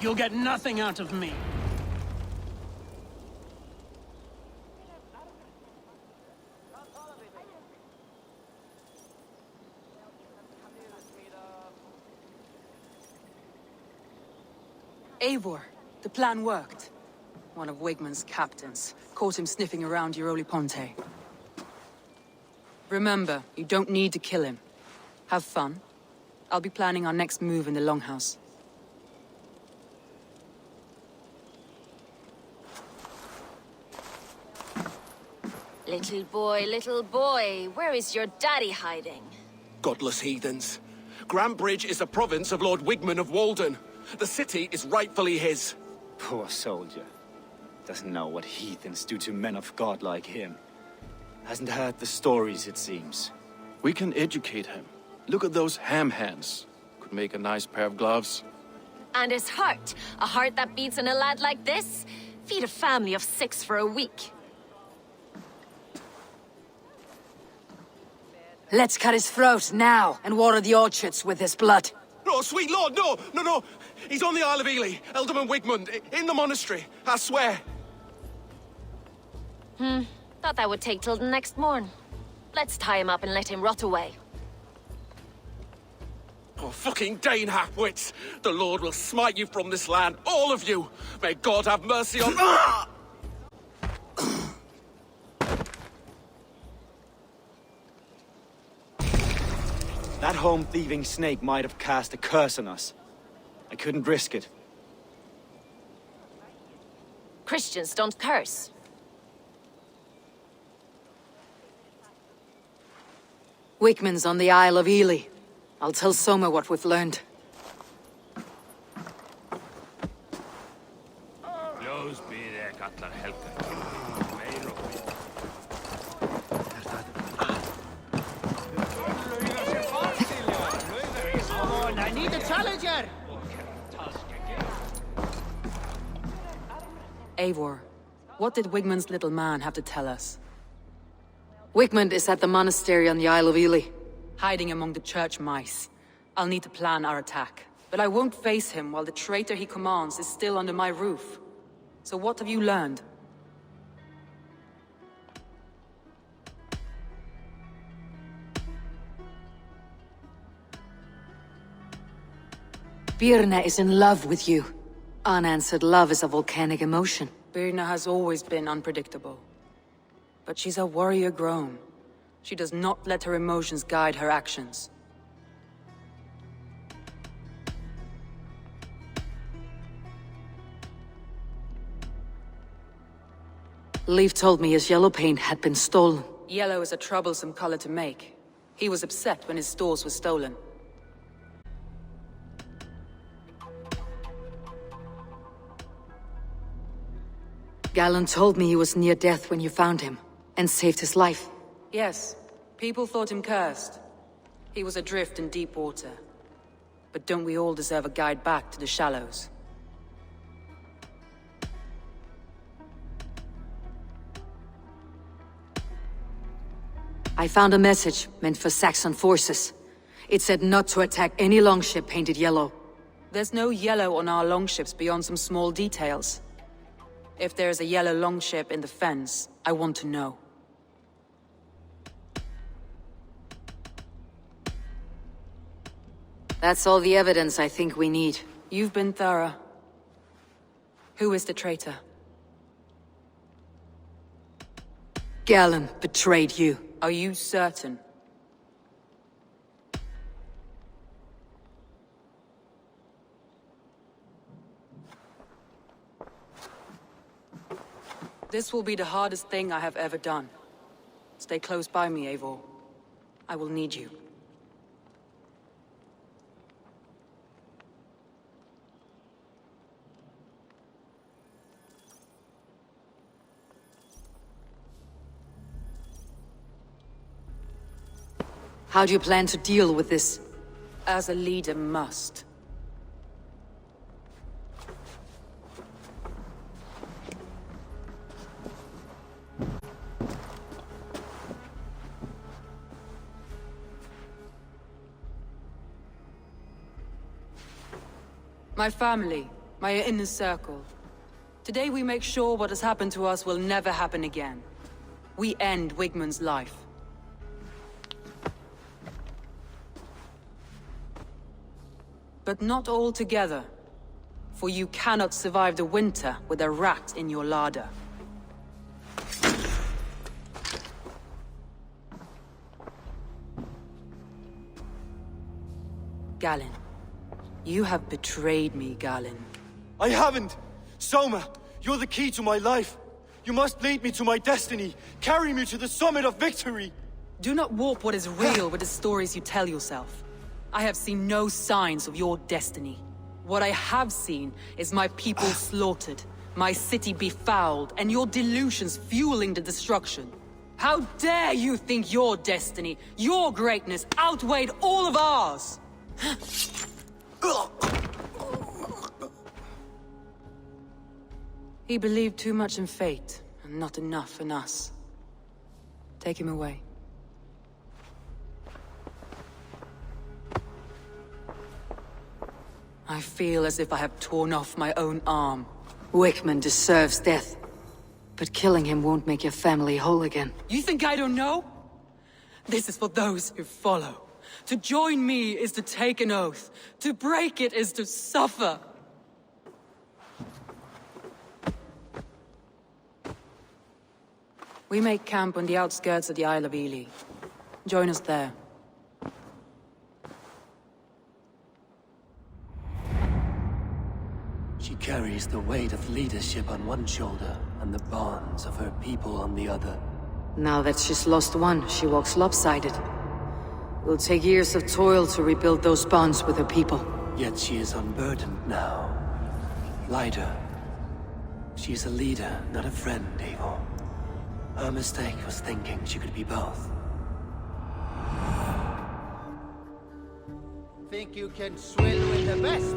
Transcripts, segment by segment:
You'll get nothing out of me. Eivor, the plan worked. One of Wigmund's captains caught him sniffing around Euroli Ponte. Remember, you don't need to kill him. Have fun. I'll be planning our next move in the Longhouse. Little boy, where is your daddy hiding? Godless heathens. Grantbridge is a province of Lord Wigmund of Walden. The city is rightfully his. Poor soldier. Doesn't know what heathens do to men of God like him. Hasn't heard the stories, it seems. We can educate him. Look at those ham hands. Could make a nice pair of gloves. And his heart. A heart that beats in a lad like this? Feed a family of 6 for a week. Let's cut his throat now and water the orchards with his blood. No, sweet lord, no! He's on the Isle of Ely, Ealdorman Wigmund, in the monastery, I swear. Thought that would take till the next morn. Let's tie him up and let him rot away. Oh, fucking Dane halfwits! The Lord will smite you from this land, all of you! May God have mercy on— That home-thieving snake might have cast a curse on us. I couldn't risk it. Christians don't curse. Wigmund's on the Isle of Ely. I'll tell Soma what we've learned. I need a challenger! Eivor, what did Wigmund's little man have to tell us? Wigmund is at the monastery on the Isle of Ely, hiding among the church mice. I'll need to plan our attack. But I won't face him while the traitor he commands is still under my roof. So what have you learned? Birna is in love with you. Unanswered love is a volcanic emotion. Birna has always been unpredictable. But she's a warrior grown. She does not let her emotions guide her actions. Leif told me his yellow paint had been stolen. Yellow is a troublesome color to make. He was upset when his stores were stolen. Galen told me he was near death when you found him, and saved his life. Yes, people thought him cursed. He was adrift in deep water. But don't we all deserve a guide back to the shallows? I found a message meant for Saxon forces. It said not to attack any longship painted yellow. There's no yellow on our longships beyond some small details. If there's a yellow longship in the fens, I want to know. That's all the evidence I think we need. You've been thorough. Who is the traitor? Galen betrayed you. Are you certain? This will be the hardest thing I have ever done. Stay close by me, Eivor. I will need you. How do you plan to deal with this? As a leader must. My family, My inner circle. Today we make sure what has happened to us will never happen again. We end Wigmund's life. But not all together. For you cannot survive the winter with a rat in your larder. Galen. You have betrayed me, Galen. I haven't! Soma, you're the key to my life. You must lead me to my destiny. Carry me to the summit of victory. Do not warp what is real with the stories you tell yourself. I have seen no signs of your destiny. What I have seen is my people slaughtered, my city befouled, and your delusions fueling the destruction. How dare you think your destiny, your greatness, outweighed all of ours? He believed too much in fate, and not enough in us. Take him away. I feel as if I have torn off my own arm. Wigmund deserves death. But killing him won't make your family whole again. You think I don't know? This is for those who follow. To join me is to take an oath. To break it is to suffer. We make camp on the outskirts of the Isle of Ely. Join us there. She carries the weight of leadership on one shoulder and the bonds of her people on the other. Now that she's lost one, she walks lopsided. It will take years of toil to rebuild those bonds with her people. Yet she is unburdened now. Lighter. She's a leader, not a friend, Eivor. Her mistake was thinking she could be both. Think you can swim with the best?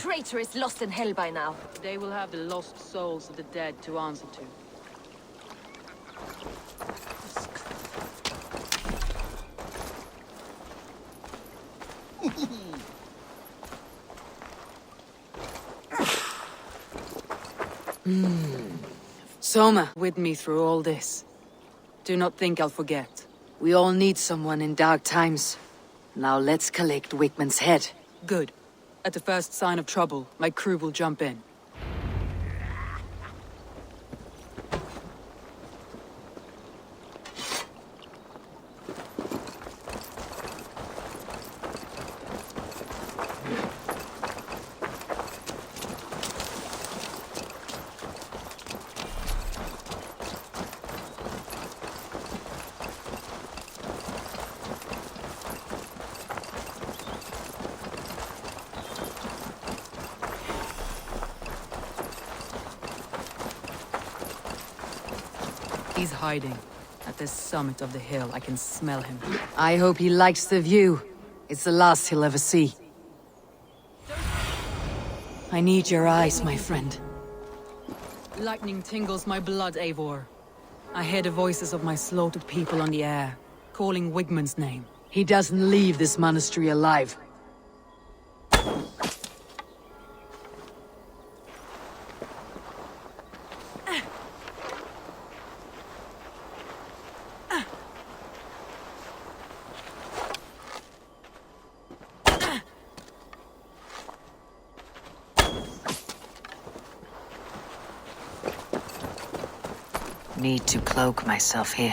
traitor is lost in hell by now. They will have the lost souls of the dead to answer to. Soma, With me through all this. Do not think I'll forget. we all need someone in dark times. Now let's collect Wigman's head. Good. At the first sign of trouble, my crew will jump in. He's hiding. At the summit of the hill, I can smell him. I hope he likes the view. It's the last he'll ever see. I need your eyes, my friend. Lightning tingles my blood, Eivor. I hear the voices of my slaughtered people on the air, calling Wigman's name. He doesn't leave this monastery alive. Need to cloak myself here.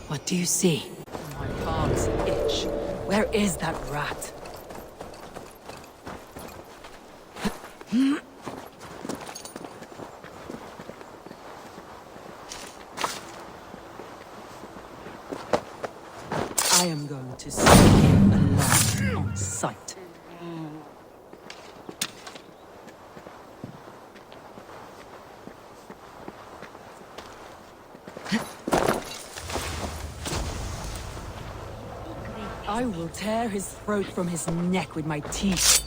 What do you see? My palms itch. Where is that rat? I am going to see him alive on sight. I will tear his throat from his neck with my teeth.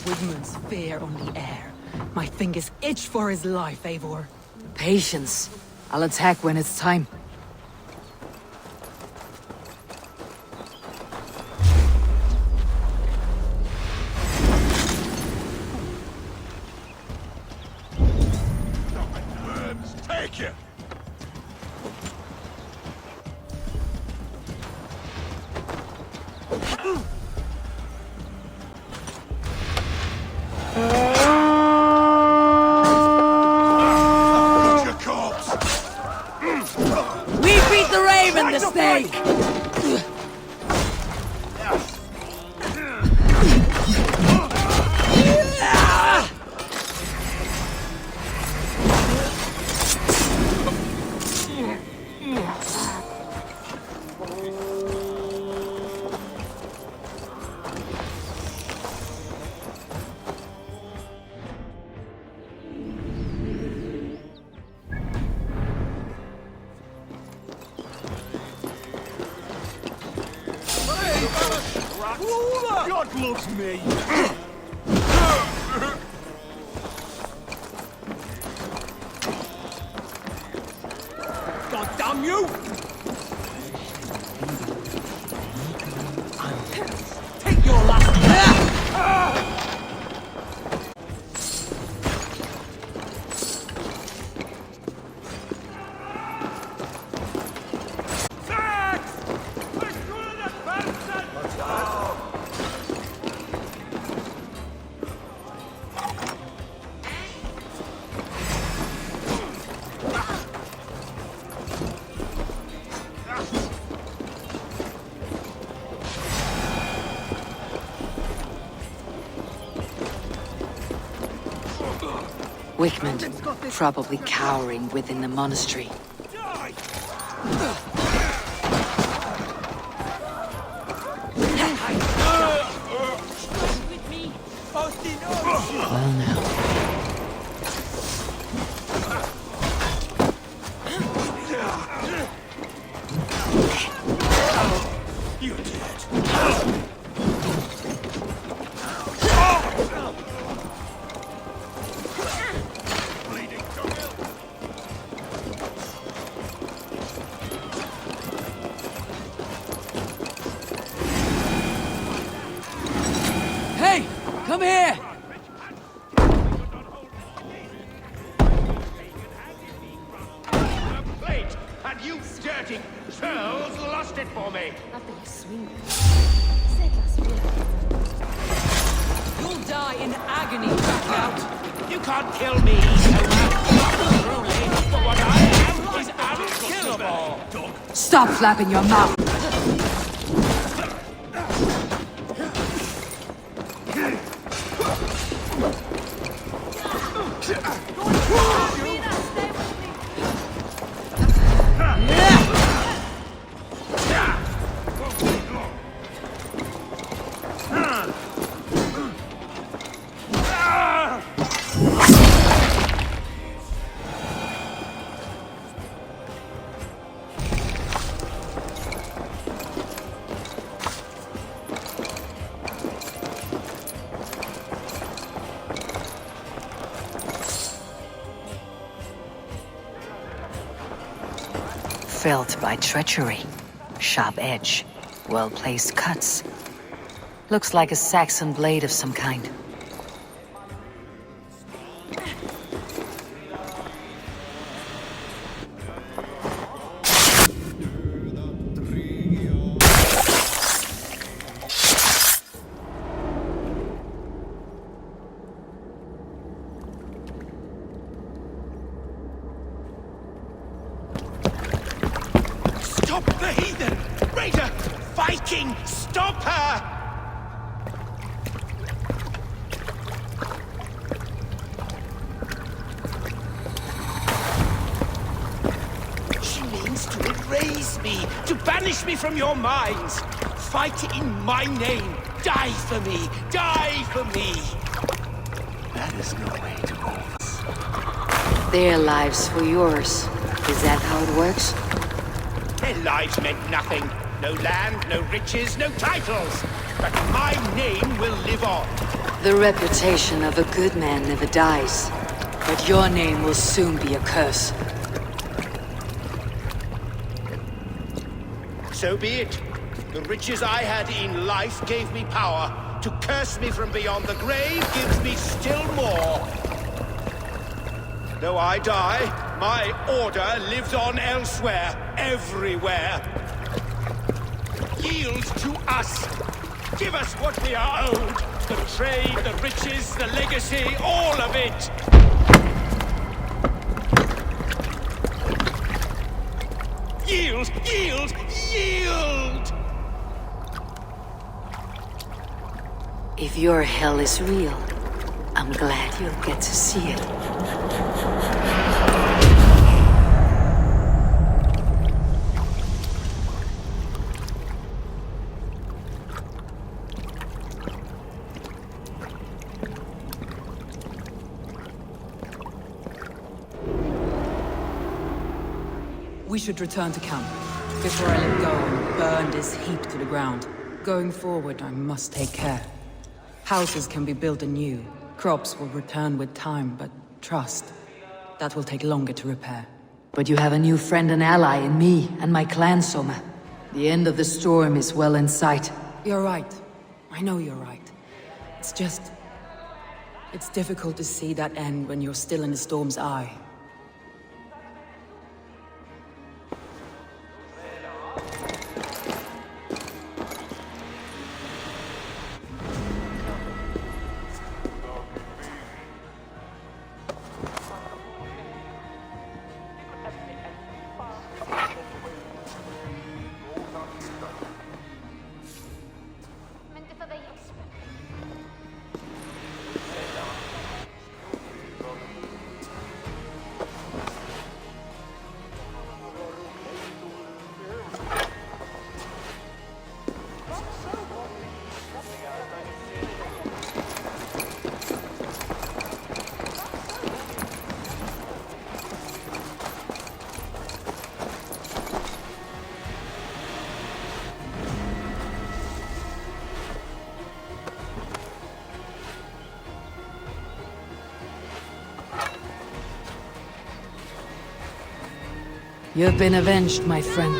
Wigmund's fear on the air. My fingers itch for his life, Eivor. Patience. I'll attack when it's time. Take you! Your corpse! We beat the raven, the snake! God loves me! God damn you! Take your last... Wigmund, probably cowering within the monastery. Well now. You did. Bleeding Camille. Hey! Come here! Plate, and you dirty churls lost it for me. You'll die in agony, back out. You can't kill me, truly, but what I am is unkillable. Stop flapping your mouth! Felt by treachery. Sharp edge. Well-placed cuts. Looks like a Saxon blade of some kind. Stop the heathen! Raider! Viking! Stop her! She means to erase me, to banish me from your minds. Fight in my name. Die for me. Die for me. That is no way to go. Their lives for yours. Is that how it works? Their lives meant nothing. No land, no riches, no titles. But my name will live on. The reputation of a good man never dies, but your name will soon be a curse. So be it. The riches I had in life gave me power. To curse me from beyond the grave gives me still more. Though I die, my order lives on elsewhere, everywhere. Yield to us. Give us what we are owed. The trade, the riches, the legacy, all of it. Yield! Yield! Yield! If your hell is real, I'm glad you'll get to see it. We should return to camp, before I let go and burn this heap to the ground. Going forward, I must take care. Houses can be built anew. Crops will return with time, but trust, that will take longer to repair. But you have a new friend and ally in me and my clan, Soma. The end of the storm is well in sight. You're right. I know you're right. It's just... it's difficult to see that end when you're still in the storm's eye. You've been avenged, my friend.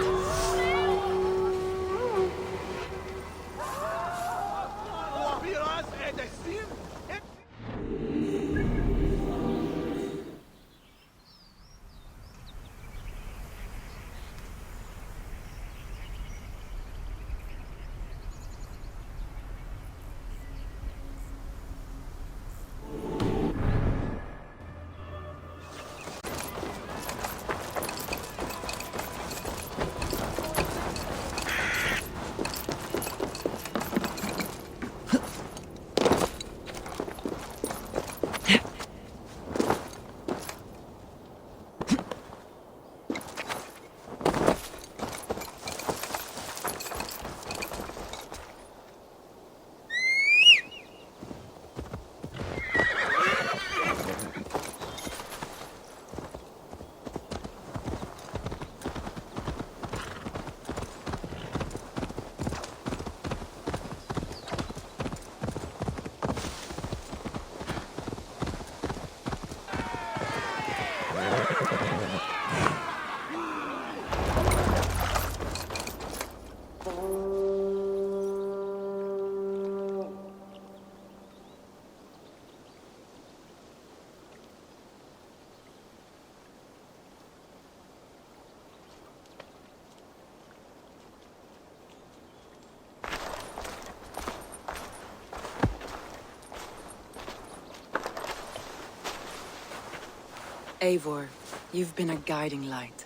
Eivor, you've been a guiding light.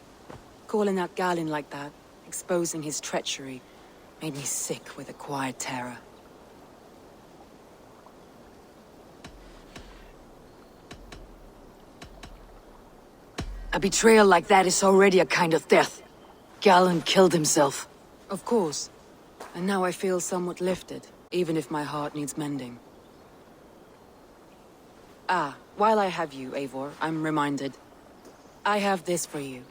Calling out Galinn like that, exposing his treachery, made me sick with a quiet terror. A betrayal like that is already a kind of death. Galinn killed himself. Of course. And now I feel somewhat lifted, even if my heart needs mending. Ah, while I have you, Eivor, I'm reminded. I have this for you.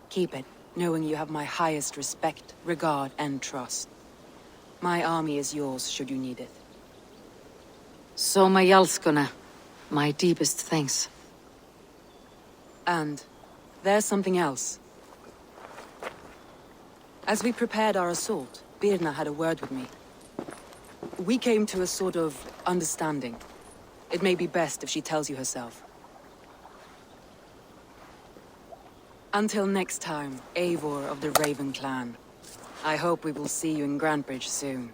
Keep it, knowing you have my highest respect, regard, and trust. My army is yours should you need it. So Majalskona, my deepest thanks. And there's something else. As we prepared our assault, Birna had a word with me. We came to a sort of understanding. It may be best if she tells you herself. Until next time, Eivor of the Raven clan. I hope we will see you in Grantebridge soon.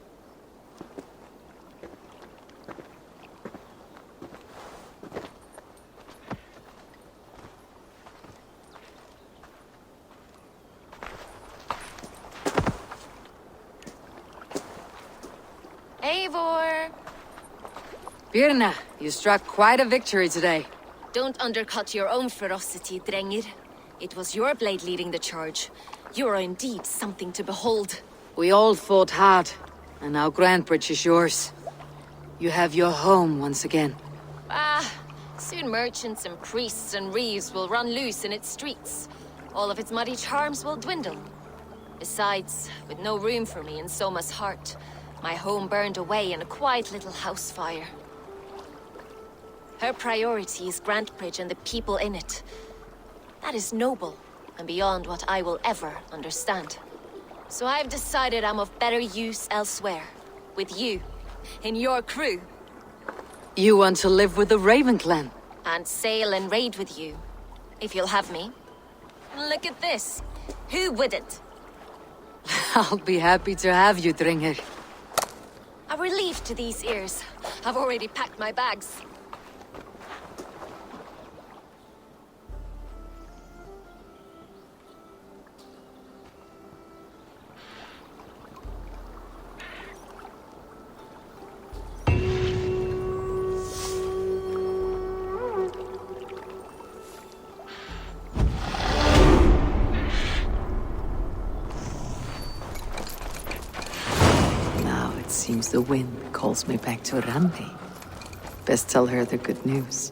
Eivor! Birna, you struck quite a victory today. Don't undercut your own ferocity, Drengir. It was your blade leading the charge. You are indeed something to behold. We all fought hard, and now Grantebridge is yours. You have your home once again. Soon merchants and priests and reeves will run loose in its streets. All of its muddy charms will dwindle. Besides, with no room for me in Soma's heart, my home burned away in a quiet little house fire. Her priority is Grantebridge and the people in it. That is noble, and beyond what I will ever understand. So I've decided I'm of better use elsewhere. With you, in your crew. You want to live with the Raven clan? And sail and raid with you, if you'll have me. Look at this. Who wouldn't? I'll be happy to have you, Drengir. A relief to these ears. I've already packed my bags. Now it seems the wind calls me back to Randi. Best tell her the good news.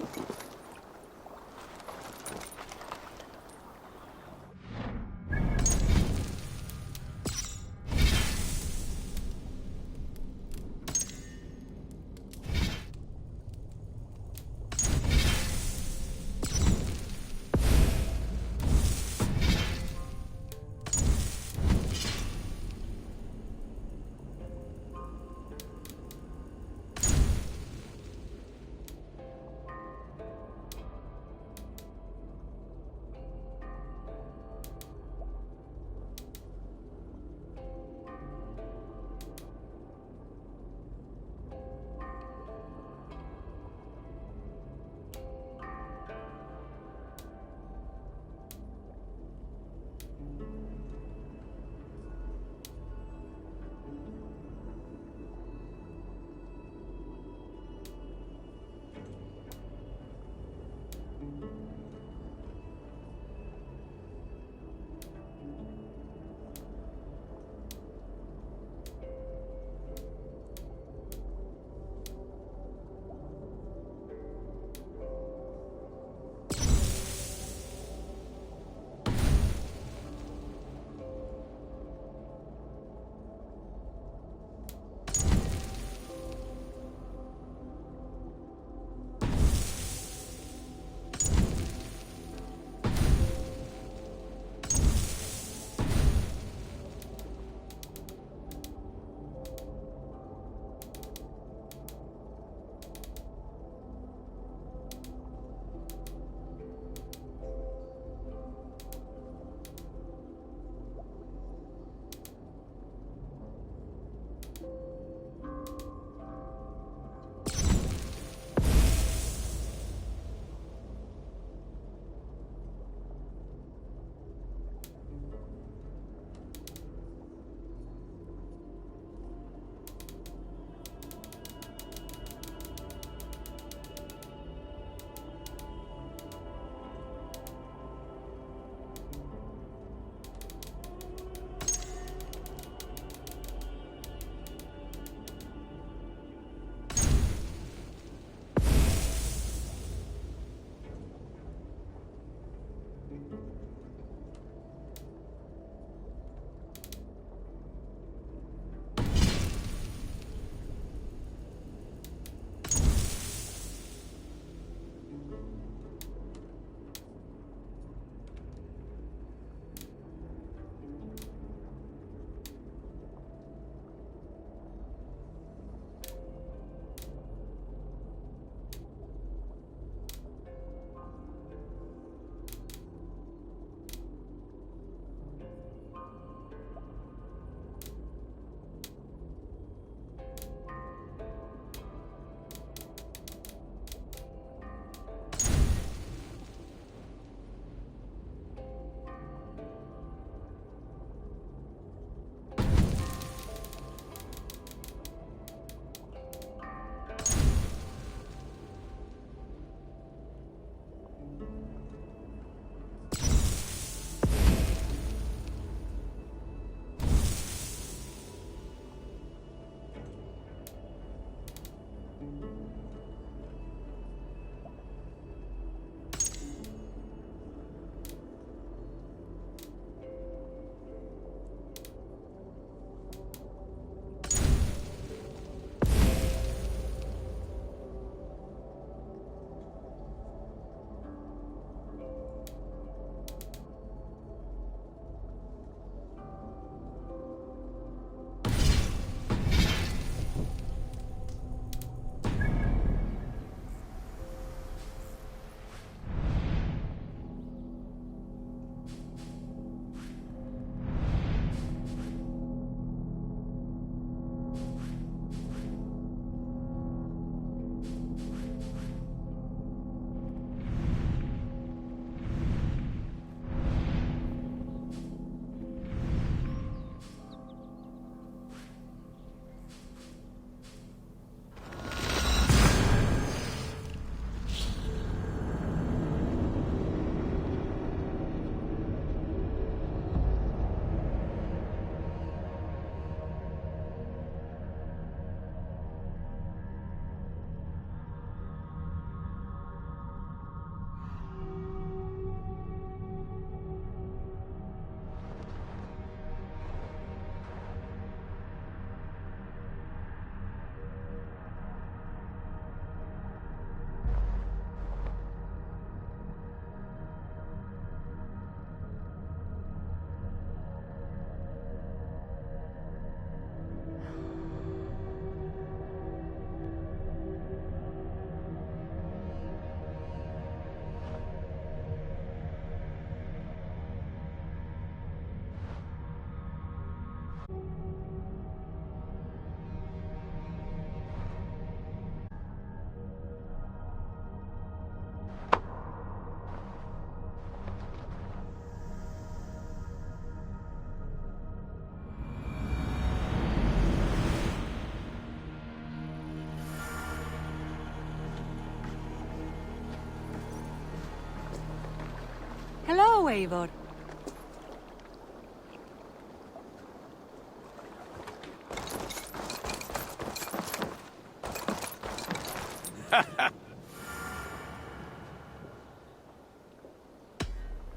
go, Eivor.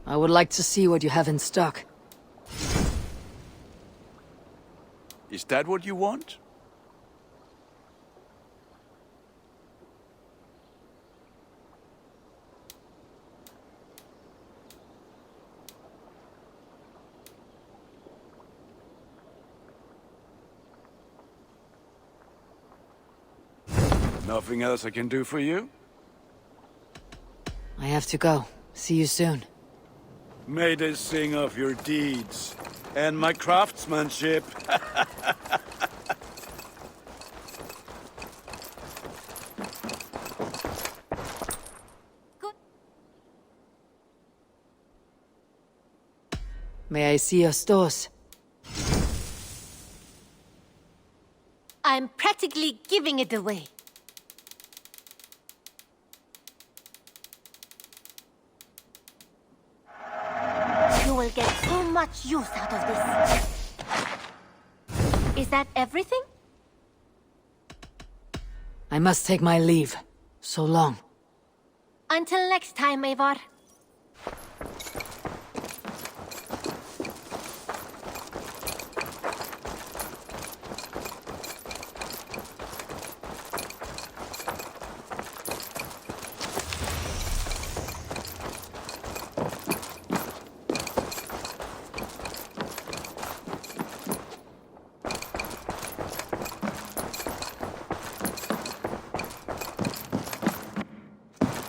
I would like to see what you have in stock. Is that what you want? Nothing else I can do for you? I have to go. See you soon. May they sing of your deeds and my craftsmanship. May I see your stores? I'm practically giving it away. You will get so much use out of this. Is that everything? I must take my leave. So long. Until next time, Eivor.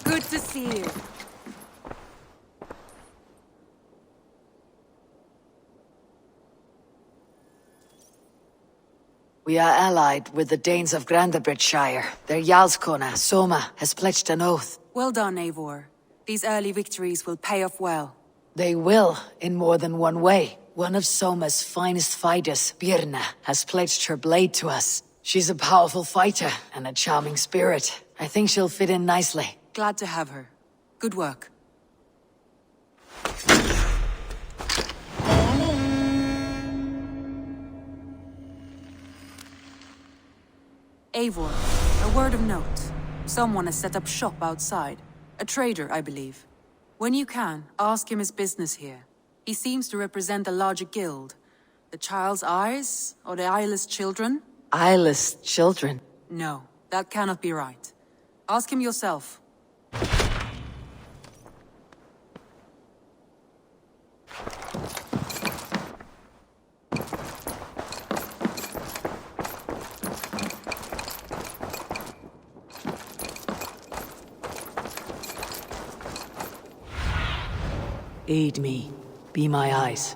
Good to see you. We are allied with the Danes of Grandabridgeshire. Their Jarlskona, Soma, has pledged an oath. Well done, Eivor. These early victories will pay off well. They will, in more than one way. One of Soma's finest fighters, Birna, has pledged her blade to us. She's a powerful fighter and a charming spirit. I think she'll fit in nicely. Glad to have her. Good work. Eivor, a word of note. Someone has set up shop outside. A trader, I believe. When you can, ask him his business here. He seems to represent a larger guild. The Child's Eyes, or the Eyeless Children? Eyeless children. No, that cannot be right. Ask him yourself. Aid me. Be my eyes.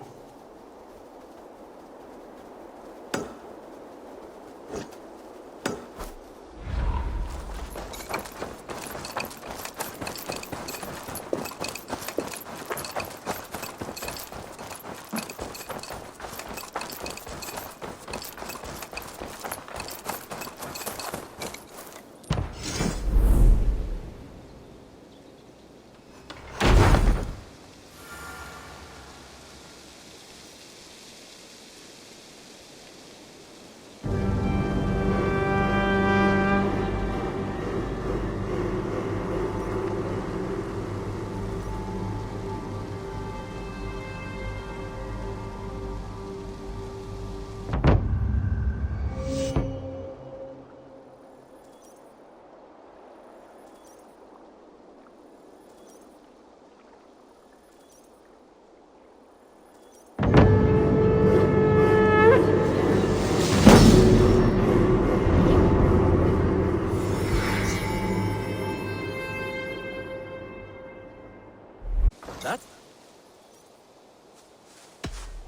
That?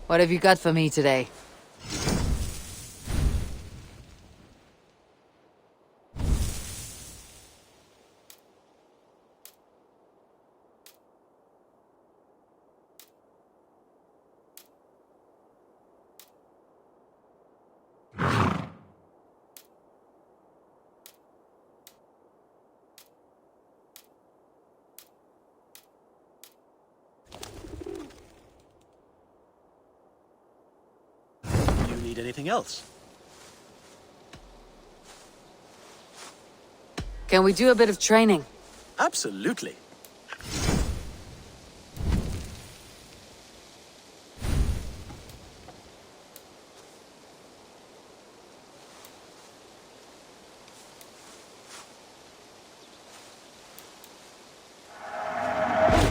What have you got for me today? need anything else. Can we do a bit of training? Absolutely.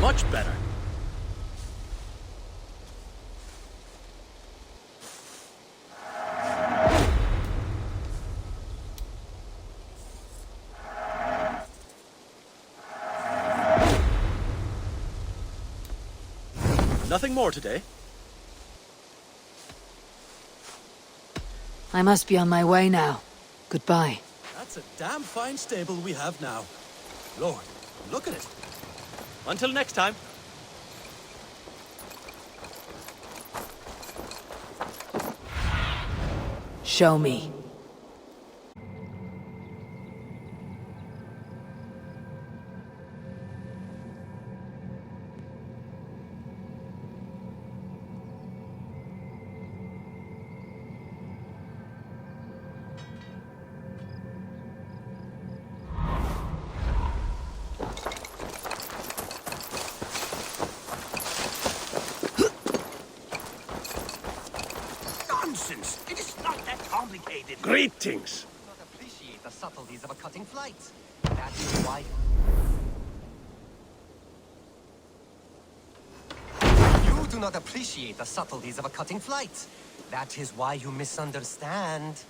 Much better. Nothing more today. I must be on my way now. Goodbye. That's a damn fine stable we have now. Lord, look at it. Until next time. Show me. Nonsense! It is not that complicated. Greetings. Not appreciate the subtleties of a cutting flight. That is why you do not appreciate the subtleties of a cutting flight. That is why you misunderstand.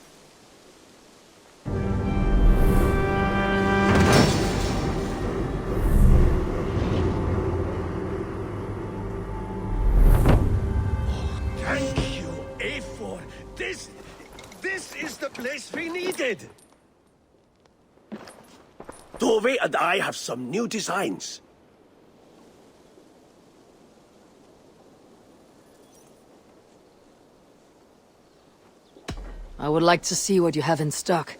Thank you, A4. This is the place we needed. Tove and I have some new designs. I would like to see what you have in stock.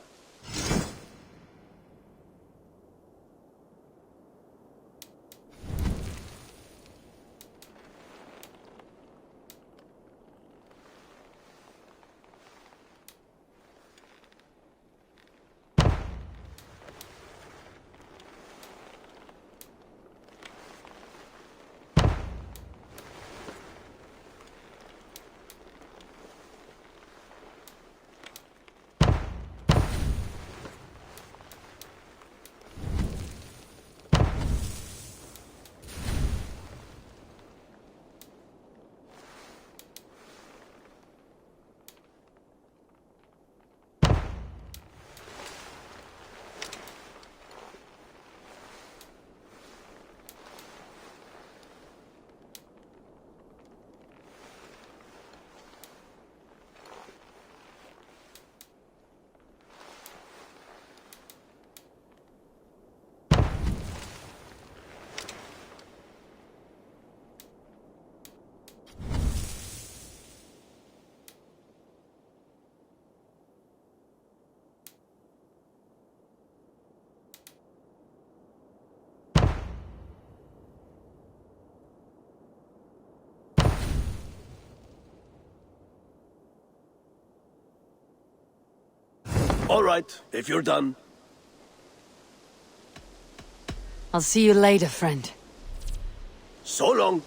All right, if you're done. I'll see you later, friend. So long.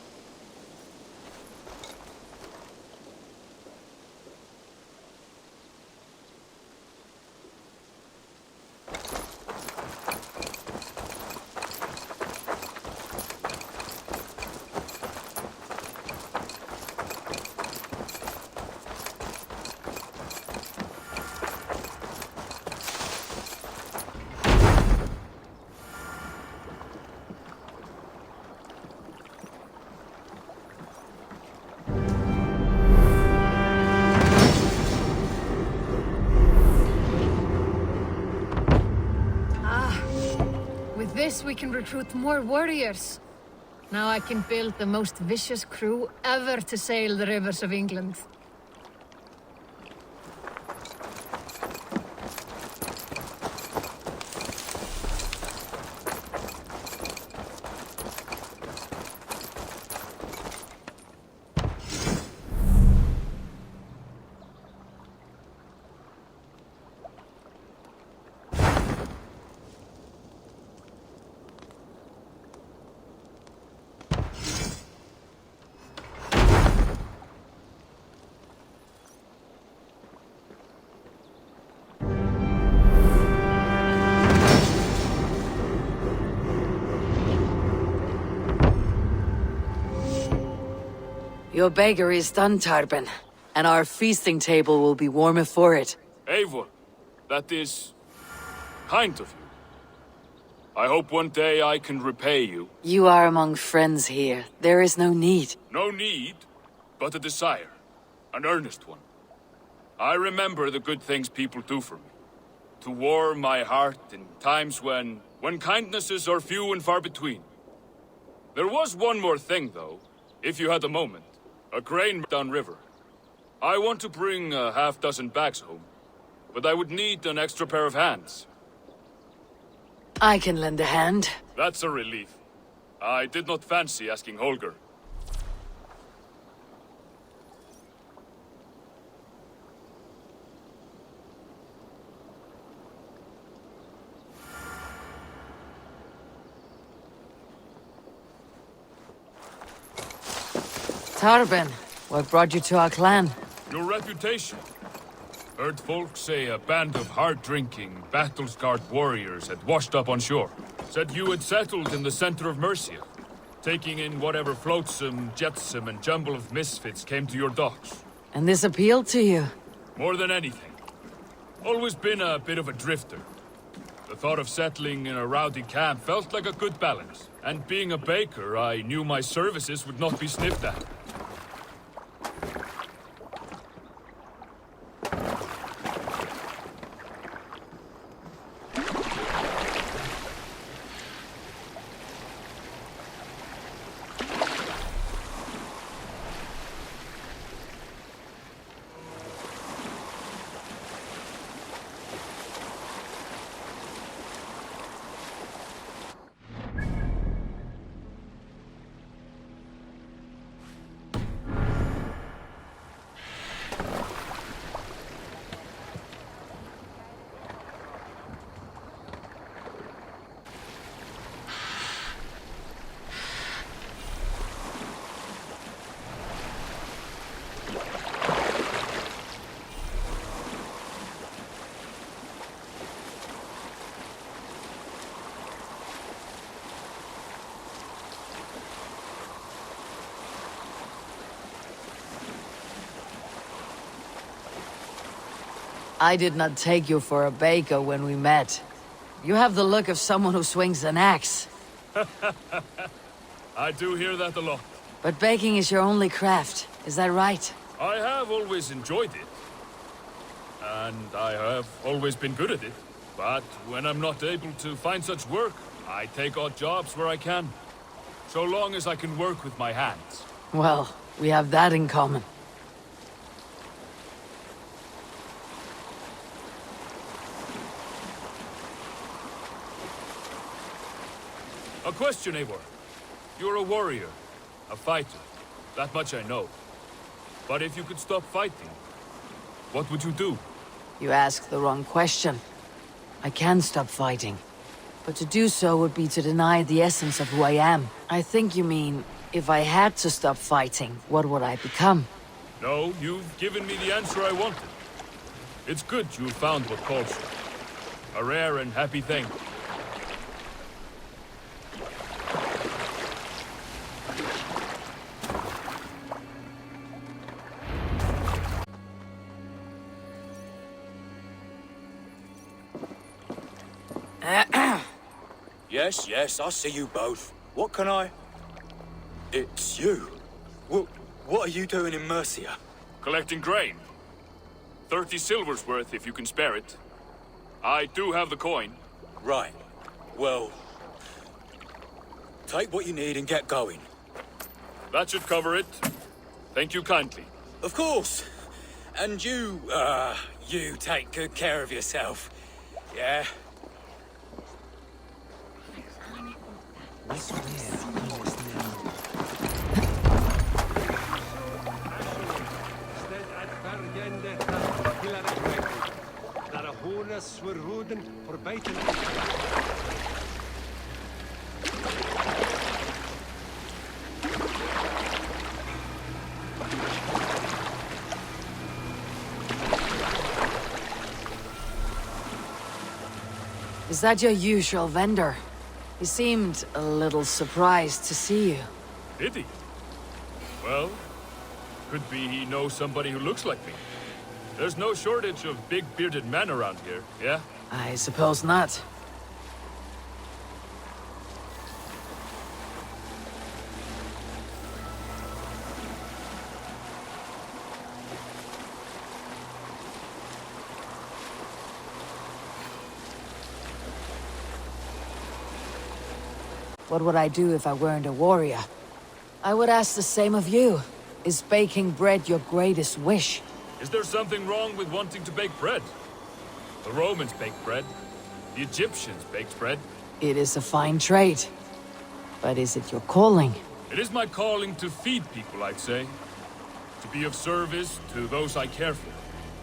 With this, we can recruit more warriors. Now I can build the most vicious crew ever to sail the rivers of England. Your bakery is done, Tarben, and our feasting table will be warmer for it. Eivor, that is kind of you. I hope one day I can repay you. You are among friends here. There is no need. No need, but a desire. An earnest one. I remember the good things people do for me. To warm my heart in times when kindnesses are few and far between. There was one more thing, though, if you had a moment. A grain downriver. I want to bring a half-dozen bags home, but I would need an extra pair of hands. I can lend a hand. That's a relief. I did not fancy asking Holger. Tarben, what brought you to our clan? Your reputation. Heard folk say a band of hard-drinking, battle-scarred warriors had washed up on shore. Said you had settled in the center of Mercia, taking in whatever flotsam, jetsam, and jumble of misfits came to your docks. And this appealed to you? More than anything. Always been a bit of a drifter. The thought of settling in a rowdy camp felt like a good balance. And being a baker, I knew my services would not be sniffed at. I did not take you for a baker when we met. You have the look of someone who swings an axe. I do hear that a lot. But baking is your only craft, is that right? I have always enjoyed it. And I have always been good at it. But when I'm not able to find such work, I take odd jobs where I can. So long as I can work with my hands. Well, we have that in common. A question, Eivor. You're a warrior, a fighter. That much I know. But if you could stop fighting, what would you do? You ask the wrong question. I can stop fighting. But to do so would be to deny the essence of who I am. I think you mean, if I had to stop fighting, what would I become? No, you've given me the answer I wanted. It's good you found what calls you. A rare and happy thing. Yes, I see you both. What can I... It's you. What are you doing in Mercia? Collecting grain. 30 silver's worth if you can spare it. I do have the coin. Right. Well... take what you need and get going. That should cover it. Thank you kindly. Of course. And you take good care of yourself. Yeah? Is that your usual vendor? He seemed a little surprised to see you. Did he? Well, Could be he knows somebody who looks like me. There's no shortage of big bearded men around here, yeah? I suppose not. What would I do if I weren't a warrior? I would ask the same of you. Is baking bread your greatest wish? Is there something wrong with wanting to bake bread? The Romans baked bread. The Egyptians baked bread. It is a fine trade. But is it your calling? It is my calling to feed people, I'd say. To be of service to those I care for,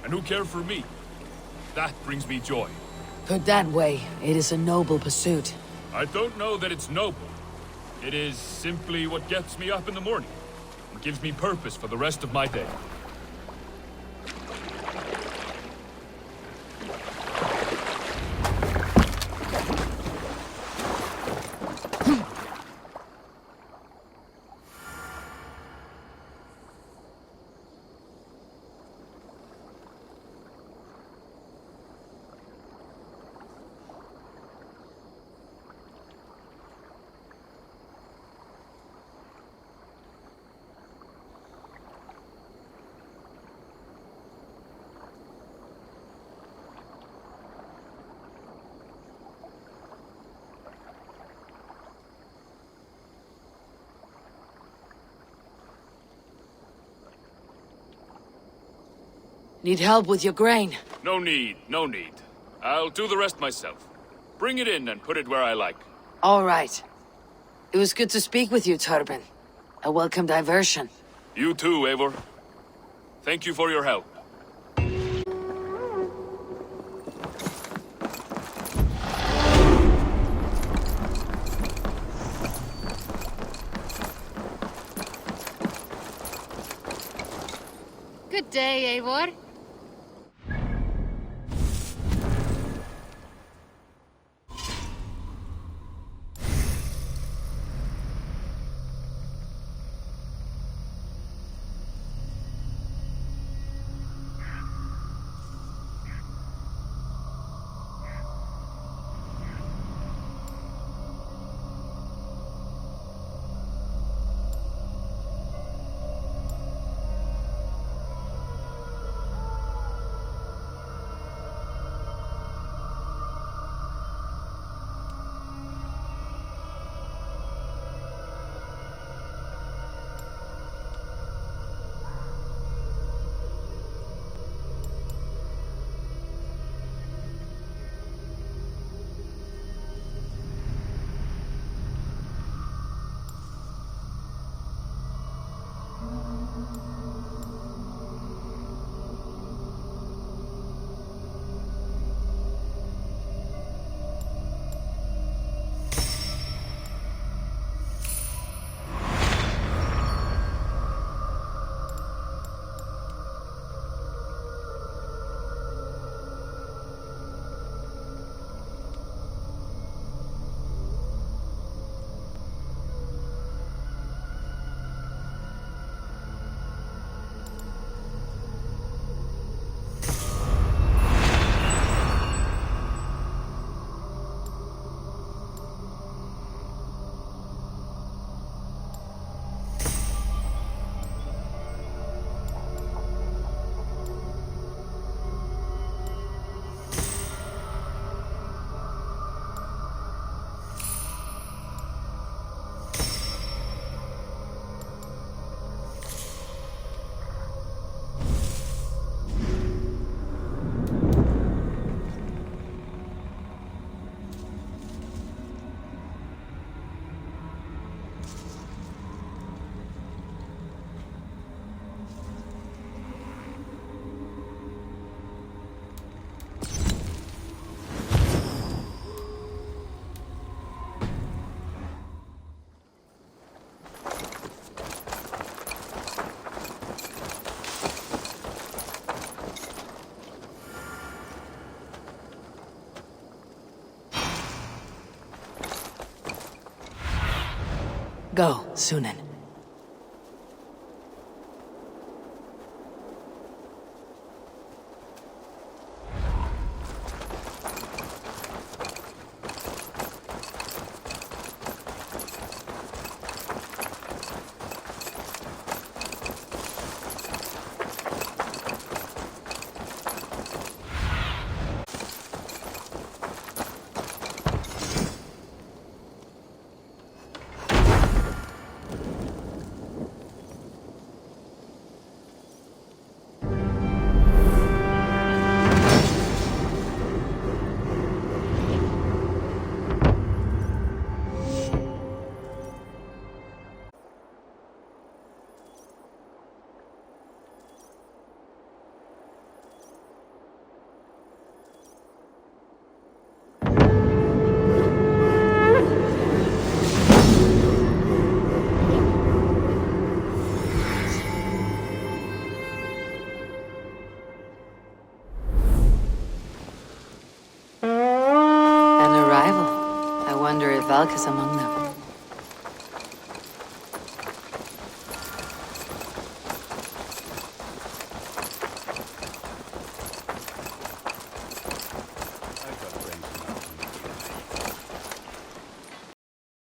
and who care for me. That brings me joy. Put that way, it is a noble pursuit. I don't know that it's noble. It is simply what gets me up in the morning, and gives me purpose for the rest of my day. Need help with your grain? No need, no need. I'll do the rest myself. Bring it in and put it where I like. All right. It was good to speak with you, Turbin. A welcome diversion. You too, Eivor. Thank you for your help. Good day, Eivor. Go, Sunan. wonder if Valka's among them.